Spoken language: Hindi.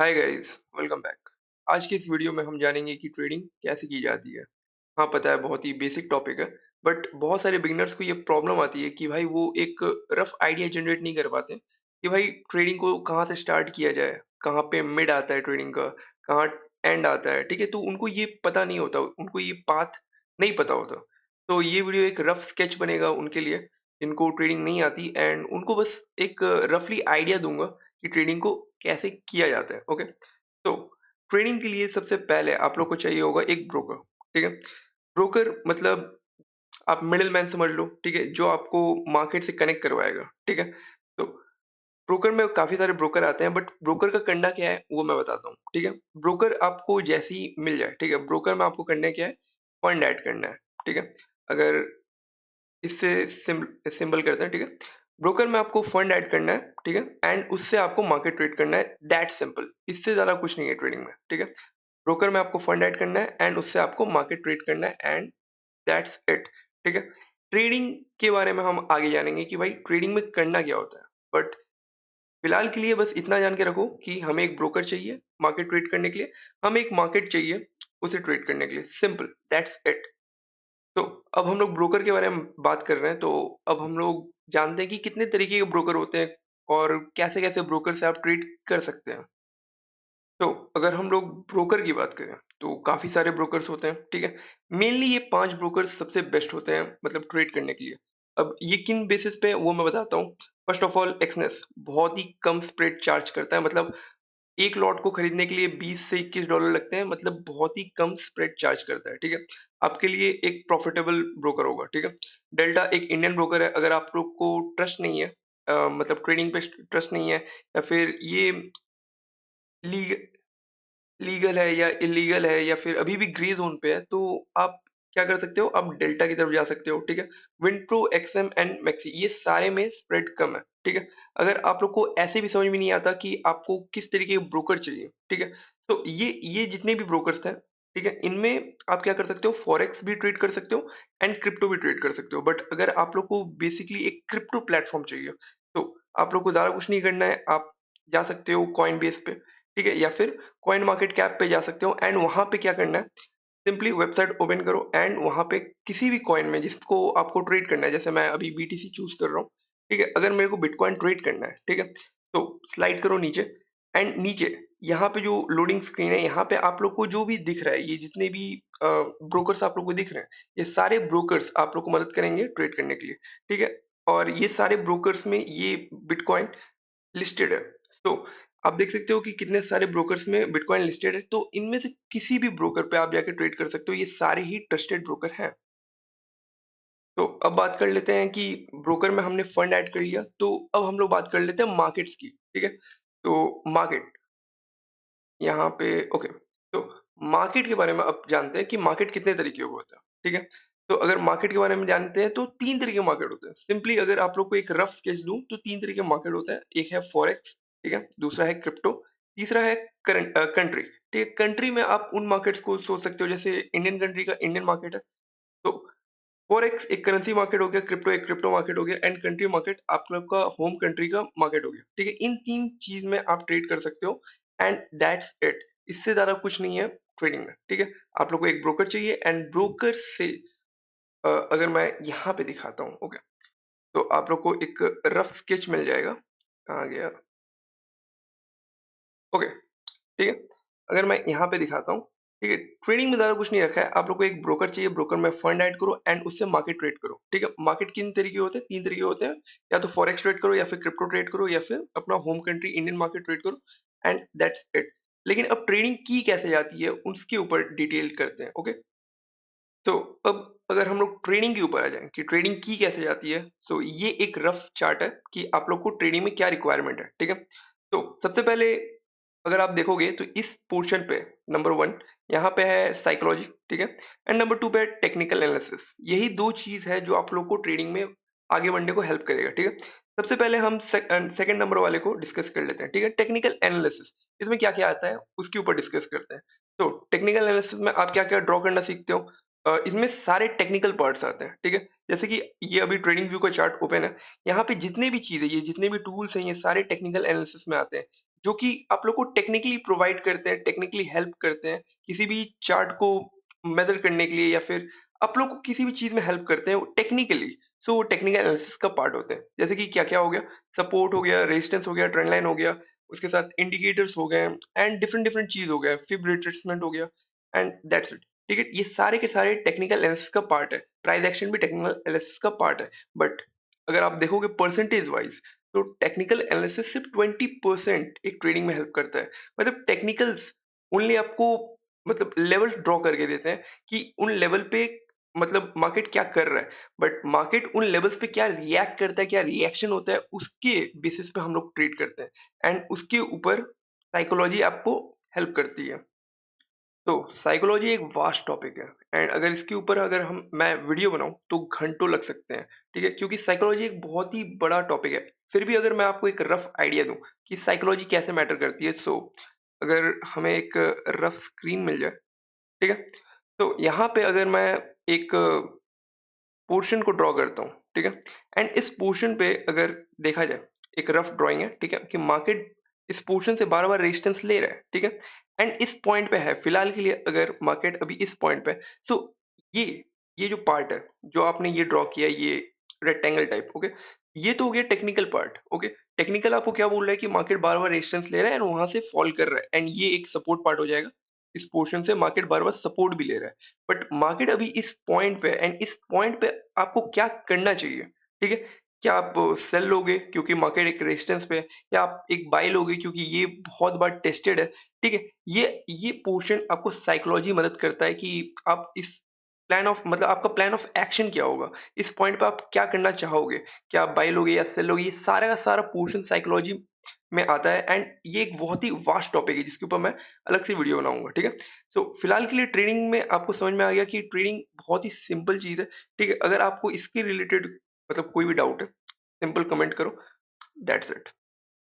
Hi guys, welcome back. आज की इस वीडियो में हम जानेंगे कि ट्रेडिंग कैसे की जाती है। हाँ, पता है बहुत ही बेसिक टॉपिक है, बट बहुत सारे बिगिनर्स को ये प्रॉब्लम आती है कि भाई वो एक रफ आइडिया जनरेट नहीं कर पाते कि भाई ट्रेडिंग को कहाँ से स्टार्ट किया जाए, कहाँ पे मिड आता है ट्रेडिंग का, कहाँ एंड आता है, ठीक है? तो उनको ये पता नहीं होता, उनको ये पाथ नहीं पता होता। तो ये वीडियो एक रफ स्केच बनेगा उनके लिए, जिनको ट्रेडिंग नहीं आती एंड उनको बस एक रफली आइडिया दूँगा कि ट्रेडिंग को कैसे किया जाता है। ओके, तो ट्रेडिंग के लिए सबसे पहले आप लोग को चाहिए होगा एक ब्रोकर। ठीक है, ब्रोकर मतलब आप मिडिल मैन समझ लो, ठीक है, जो आपको मार्केट से कनेक्ट करवाएगा। ठीक है, तो ब्रोकर में काफी सारे ब्रोकर आते हैं, बट ब्रोकर का करना क्या है वो मैं बताता हूँ। ठीक है, ब्रोकर आपको जैसे ही मिल जाए, ठीक है, ब्रोकर में आपको करना क्या है, फंड ऐड करना है। ठीक है, अगर इससे सिंपल करते हैं, ठीक है। ब्रोकर में आपको फंड ऐड करना है, ठीक है, एंड उससे आपको मार्केट ट्रेड करना है, दैट सिंपल। इससे ज़्यादा कुछ नहीं है ट्रेडिंग में, ठीक है। ब्रोकर में आपको फंड ऐड करना है एंड उससे आपको मार्केट ट्रेड करना है एंड दैट्स इट, ठीक है। ट्रेडिंग के बारे में हम आगे जानेंगे कि भाई ट्रेडिंग में करना क्या होता है, बट फिलहाल के लिए बस इतना जान के रखो कि हमें एक ब्रोकर चाहिए मार्केट ट्रेड करने के लिए, हमें एक मार्केट चाहिए उसे ट्रेड करने के लिए, सिंपल, दैट्स इट। तो अब हम लोग ब्रोकर के बारे में बात कर रहे हैं, तो अब हम लोग जानते हैं कि कितने तरीके के ब्रोकर होते हैं और कैसे-कैसे ब्रोकर से आप ट्रेड कर सकते हैं। तो अगर हम लोग ब्रोकर की बात करें, तो काफ़ी सारे ब्रोकर्स होते हैं, ठीक है? मेनली ये 5 ब्रोकर्स सबसे बेस्ट होते हैं मतलब ट्रेड करने के लिए। अब ये किन बेसिस पे वो मैं बताता हूँ। फर्स्ट ऑफ ऑल एक्सनेस बहुत ही कम स्प्रेड चार्ज करता है, मतलब एक लॉट को खरीदने के लिए 20 से $21 लगते हैं, मतलब बहुत ही कम स्प्रेड चार्ज करता है, ठीक है? आपके लिए एक प्रॉफिटेबल ब्रोकर होगा, ठीक है? डेल्टा एक इंडियन ब्रोकर है, अगर आप लोग को ट्रस्ट नहीं है, मतलब ट्रेडिंग पे ट्रस्ट नहीं है या फिर ये लीग लीगल है या इल्लीगल है या फिर अभी भी ग्रे ज़ोन पे है, तो आप क्या कर सकते हो, आप डेल्टा की तरफ जा सकते हो, ठीक है? विंप्रो, एक्सएम एंड मैक्सी ये सारे में स्प्रेड कम है, ठीक है? अगर आप लोग को ऐसे भी समझ में नहीं आता कि आपको किस तरीके के ब्रोकर चाहिए, ठीक है? तो ये जितने भी ब्रोकर्स हैं, ठीक है? इनमें आप क्या कर सकते हो, फॉरेक्स भी ट्रेड कर सकते हो एंड क्रिप्टो भी ट्रेड कर सकते हो। बट अगर आप लोग को बेसिकली एक क्रिप्टो प्लेटफ़ॉर्म चाहिए, तो आप लोग को ज़्यादा कुछ नहीं करना है, आप जा सकते हो कॉइनबेस पे, ठीक है? या फिर कॉइन मार्केट कैप पे जा सकते हो एंड वहाँ पे क्या करना है, सिंपली वेबसाइट ओपन करो एंड वहाँ पे किसी भी कॉइन में जिसको आपको ट्रेड करना है, जैसे मैं अभी बीटीसी चूज़ कर रहा हूँ, ठीक है? अगर मेरे को बिटकॉइन ट्रेड करना है, ठीक है? तो स्लाइड करो नीचे एंड नीचे यहाँ पे जो लोडिंग स्क्रीन है, यहाँ पे आप लोग को जो भी दिख रहा है, ये जितने भी ब्रोकर्स आप लोग को दिख रहे हैं, ये सारे ब्रोकर्स आप लोग को मदद करेंगे ट्रेड करने के लिए, ठीक है? और ये सारे ब्रोकर्स में ये बिटकॉइन लिस्टेड है। तो आप देख सकते हो कि कितने सारे ब्रोकर्स में बिटकॉइन लिस्टेड है, तो इनमें से किसी भी ब्रोकर पे आप जाके ट्रेड कर सकते हो, ये सारे ही ट्रस्टेड ब्रोकर हैं। तो अब बात कर लेते हैं कि ब्रोकर में हमने फंड ऐड कर लिया, तो अब हम लोग बात कर लेते हैं मार्केट्स की, ठीक है? तो मार्केट यहाँ पे ओके, तो मार्केट के बारे में अब जानते हैं कि मार्केट कितने तरीके का होता है, ठीक है? तो अगर मार्केट के बारे में जानते हैं तो 3 तरीके के मार्केट होते हैं। सिंपली अगर आप लोग को एक रफ स्केच दूँ तो 3 तरीके के मार्केट होता है। एक है फॉरेक्स, ठीक है? दूसरा है क्रिप्टो, तीसरा है कंट्री, ठीक है? कंट्री में आप उन मार्केट्स को सोच सकते हो, जैसे इंडियन कंट्री का इंडियन मार्केट है, तो फॉरेक्स एक करेंसी मार्केट हो गया, क्रिप्टो एक क्रिप्टो मार्केट हो गया एंड कंट्री मार्केट आप लोग का होम कंट्री का मार्केट हो गया, ठीक है? इन 3 चीज़ में आप ट्रेड कर सकते हो एंड दैट्स इट। इससे ज़्यादा कुछ नहीं है ट्रेडिंग में, ठीक है? आप लोग को एक ब्रोकर चाहिए एंड ब्रोकर से अगर मैं यहाँ पे दिखाता हूँ, ओके, तो आप लोग को एक रफ स्केच मिल जाएगा। कहाँ गया? ओके, ठीक है? अगर मैं यहाँ पे दिखाता हूँ, ठीक है? ट्रेडिंग में ज़्यादा कुछ नहीं रखा है, आप लोग को एक ब्रोकर चाहिए, ब्रोकर में फंड ऐड करो एंड उससे मार्केट ट्रेड करो, ठीक है? मार्केट किन तरीके होते हैं? 3 तरीके होते हैं, या तो फॉरेक्स ट्रेड करो या फिर क्रिप्टो ट्रेड करो या फिर अपना home country Indian market trade करो एंड दैट्स इट। लेकिन अब ट्रेडिंग की कैसे जाती है, उसके ऊपर डिटेल करते हैं, ओके? तो अब अगर हम लोग ट्रेडिंग के ऊपर आ जाएँ कि ट्रेडिंग की कैसे जाती है, तो ये एक रफ चार्ट है कि आप लोग को ट्रेडिंग में क्या रिक्वायरमेंट है, ठीक है? तो सबसे पहले अगर आप देखोगे तो इस पोर्शन पे नंबर 1 यहाँ पे है साइकोलॉजी, ठीक है? एंड नंबर 2 पे है टेक्निकल एनालिसिस। यही 2 चीज़ है जो आप लोग को ट्रेडिंग में आगे बढ़ने को हेल्प करेगा, ठीक है? सबसे पहले हम सेकंड नंबर वाले को डिस्कस कर लेते हैं, ठीक है? टेक्निकल एनालिसिस, इसमें क्या-क्या आता है उसके ऊपर डिस्कस करते हैं। तो टेक्निकल एनालिसिस में आप क्या-क्या ड्रॉ करना सीखते हो, इनमें सारे टेक्निकल पार्ट्स आते हैं, ठीक है? जैसे कि ये अभी ट्रेडिंग व्यू का चार्ट ओपन है, यहाँ पे जितने भी चीज़ है, ये जितने भी टूल्स हैं, ये सारे टेक्निकल एनालिसिस में आते हैं। जो कि आप लोग को टेक्निकली प्रोवाइड करते हैं, टेक्निकली हेल्प करते हैं, किसी भी चार्ट को मेज़र करने के लिए या फिर आप लोग को किसी भी चीज़ में हेल्प करते हैं टेक्निकली। सो वो टेक्निकल एनालिसिस का पार्ट होते हैं। जैसे कि क्या-क्या हो गया, सपोर्ट हो गया, रेजिस्टेंस हो गया, ट्रेंड लाइन हो गया, उसके साथ इंडिकेटर्स हो गए एंड डिफरेंट डिफरेंट चीज़ हो गया, फिब रिट्रेसमेंट हो गया एंड दैट्स इट। ठीक है? ये सारे के सारे टेक्निकल एनालिसिस का पार्ट है। प्राइस एक्शन भी टेक्निकल एनालिसिस का पार्ट है। बट अगर आप देखोगे परसेंटेज वाइज़ तो टेक्निकल एनालिसिस सिर्फ 20% एक ट्रेडिंग में हेल्प करता है। मतलब टेक्निकल्स ओनली आपको मतलब लेवल ड्रॉ करके देते हैं कि उन लेवल पे मतलब मार्केट क्या कर रहा है। बट मार्केट उन लेवल्स पे क्या रिएक्ट करता है, क्या रिएक्शन होता है, उसके बेसिस पे हम लोग ट्रेड करते हैं एंड उसके ऊपर साइकोलॉजी आपको हेल्प करती है। तो साइकोलॉजी एक वास्ट टॉपिक है एंड अगर इसके ऊपर अगर हम मैं वीडियो बनाऊं तो घंटों लग सकते हैं। ठीक है, क्योंकि साइकोलॉजी एक बहुत ही बड़ा टॉपिक है। फिर भी अगर मैं आपको एक रफ आइडिया दूं कि साइकोलॉजी कैसे मैटर करती है, सो अगर हमें एक रफ स्क्रीन मिल जाए, ठीक है, तो यहाँ पे अगर मैं एक पोर्शन को ड्रॉ करता हूँ, ठीक है? एंड इस पोर्शन पे अगर देखा जाए, एक रफ ड्राइंग है, ठीक है? कि मार्केट इस पोर्शन से बार-बार रेजिस्टेंस ले रहा है, ठीक है? एंड इस पॉइंट पे है, फिलहाल के लिए अगर मार्केट अभी इस पॉइंट पे है, सो ये ये जो पार्ट है, जो आपने ये ड्रॉ किया है, ये रेक्टेंगल टाइप, ओके? ये तो हो गया टेक्निकल पार्ट, ओके? टेक्निकल आपको क्या बोल रहा है कि मार्केट बार-बार रेजिस्टेंस ले रहा है एंड वहाँ से फॉल कर रहा है एंड ये एक सपोर्ट पार्ट हो जाएगा। इस पोर्शन से मार्केट बार-बार सपोर्ट भी ले रहा है। बट मार्केट अभी इस पॉइंट पे एंड इस पॉइंट पे आपको क्या करना चाहिए, ठीक है? क्या आप सेल लोगे क्योंकि मार्केट एक रेजिस्टेंस पे है, या आप एक बाय लोगे क्योंकि ये बहुत बार टेस्टेड है, ठीक है? ये पोर्शन आपको साइकोलॉजी मदद करता है कि आप इस प्लान ऑफ मतलब आपका प्लान ऑफ एक्शन क्या होगा? इस पॉइंट पे आप क्या करना चाहोगे? क्या आप बाय लोगे या सेल लोगे? ये सारा का सारा पोर्शन साइकोलॉजी में आता है एंड ये एक बहुत ही वास्ट टॉपिक है जिसके ऊपर मैं अलग से वीडियो बनाऊँगा, ठीक है? सो फिलहाल के लिए ट्रेडिंग में आपको समझ में आ गया कि ट्रेडिंग बहुत ही सिंपल चीज़ है, ठीक है? अगर आपको इसके रिलेटेड मतलब कोई भी डाउट है, सिंपल कमेंट करो, दैट्स इट।